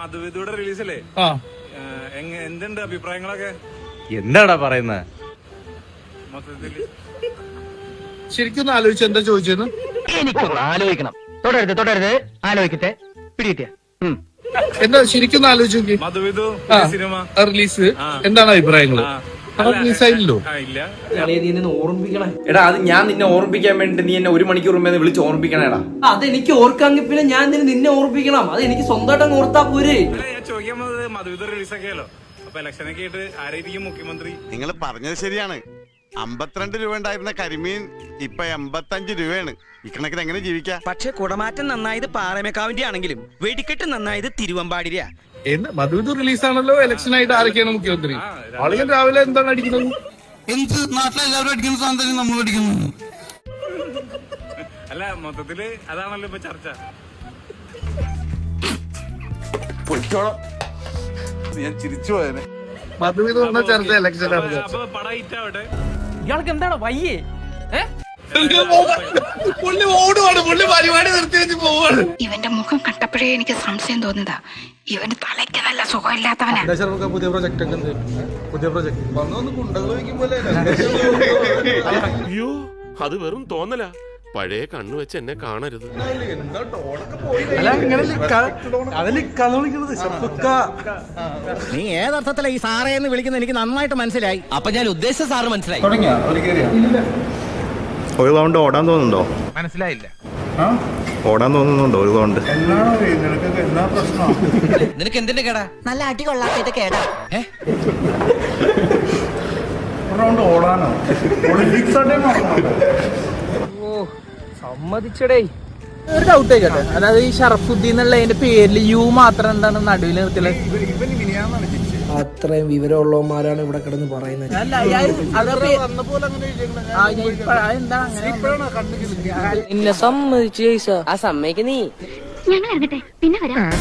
മധുവിധുടെ റിലീസല്ലേ? എന്തുണ്ട് അഭിപ്രായങ്ങളൊക്കെ? എന്താടാ പറയുന്നത്? മൊത്തത്തില് ശരിക്കും ആലോചിച്ചു എന്താ ചോദിച്ചെന്ന് എനിക്കൊന്ന് ആലോചിക്കണം. തുടരുത് ആലോചിക്കട്ടെ. പിടികിട്ടിയ എന്താ ശരിക്കും ആലോചിച്ച് നോക്കി. മധുവിധു സിനിമ റിലീസ് എന്താണ് അഭിപ്രായങ്ങള്? റിലീസായില്ലോ. ഇല്ല, എടാ അത് ഞാൻ നിന്നെ ഓർമ്മിപ്പിക്കാൻ വേണ്ടി നീ എന്നെ 1 മണിക്കൂർ മുമ്പേ വിളിച്ച് ഓർമ്മിപ്പിക്കണേടാ. അതെനിക്ക് ഓർക്കാമെങ്കിൽ പിന്നെ ഞാൻ നിന്നെ ഓർമ്മിപ്പിക്കണം. അത് എനിക്ക് സ്വന്തമായിട്ട് ഓർത്താ പോരെ. ഞാൻ ചോദിക്കാൻ പോകുന്നത് മധുവിധു റിലീസൊക്കെയല്ലോ. അപ്പൊ ഇലക്ഷനൊക്കെ ആയിട്ട് ആരായിരിക്കും മുഖ്യമന്ത്രി? നിങ്ങൾ പറഞ്ഞത് ശരിയാണ്. 52 രൂപ ഉണ്ടായിരുന്ന കരിമീൻ ഇപ്പൊ 85 രൂപയാണ്. ഇക്കണക്കിന് എങ്ങനെ ജീവിക്കാം? പക്ഷെ കുടമാറ്റം നന്നായത് പാറമേക്കാവിന്റെ ആണെങ്കിലും വെടിക്കെട്ട് നന്നായത് തിരുവമ്പാടിരിയാ. മധുവിധു റിലീസാണല്ലോ. ഇലക്ഷൻ ആയിട്ട് ആരൊക്കെയാണ് മുഖ്യമന്ത്രി? ആളുകൾ രാവിലെ എന്താണ് അടിക്കുന്നത്? നാട്ടിലെല്ലാവരും അടിക്കുന്ന സാധനം തന്നെ നമ്മൾ അടിക്കുന്നു. അല്ല, മൊത്തത്തില് അതാണല്ലോ ഇപ്പൊ ചർച്ച. ഞാൻ ചിരിച്ചു പോയനെ. മധുവിധു പറഞ്ഞ ചർച്ച ഇലക്ഷൻ ആണ്. അപ്പൊ പടം ഹിറ്റാവട്ടെ. ഇയാൾക്ക് എന്താണ് വയ്യേ? പുള്ളി ഓടുവാണ്. പുള്ളി പരിപാടി നിർത്തി വെച്ച് പോവാണ്. ഇവന്റെ മുഖം കണ്ടപ്പോഴേ എനിക്ക് സംശയം തോന്നിയതാ. ഇവന് തലയ്ക്ക് നല്ല സുഖമില്ലാത്തവനാ. പുതിയ പ്രൊജക്ട് ഒക്കെ പുതിയ പ്രൊജക്ട് വന്നൊന്ന് കുണ്ടകൾ വയ്ക്കുമ്പോലെ. അയ്യോ, അത് വെറും തോന്നല. പഴയ കണ്ണു വെച്ച് എന്നെ കാണരുത്. നീ ഏതർത്ഥത്തിലാ ഈ സാറേ എന്ന് വിളിക്കുന്നത് എനിക്ക് നന്നായിട്ട് മനസ്സിലായി. അപ്പൊ ഞാൻ ഉദ്ദേശിച്ച സാറ് മനസ്സിലായി. ഒരു റൗണ്ട് ഓടാൻ തോന്നുന്നുണ്ടോ? മനസ്സിലായില്ല. ഓടാൻ തോന്നുന്നുണ്ടോ ഒരു റൗണ്ട്? നിനക്ക് എന്തിന്റെ കേടാ? നല്ല അടി കൊള്ളാത്ത കേടാ. ഓടാനോ? സമ്മതിച്ചടേ. ഒരു ഡൗട്ട് ആയിക്കട്ടെ. അതായത് ഈ ഷറഫുദ്ദീൻ എന്നുള്ളതിന്റെ പേരിൽ യു മാത്രം എന്താണ് നടുവിൽ നിർത്തിയത്? അത്രയും വിവരമുള്ളവന്മാരാണ് ഇവിടെ കിടന്ന് പറയുന്നത്. എന്നെ സമ്മതിച്ചു. ആ സമ്മതിക്ക് നീ. ഞങ്ങൾ ഇറങ്ങട്ടെ, പിന്നെ വരാം.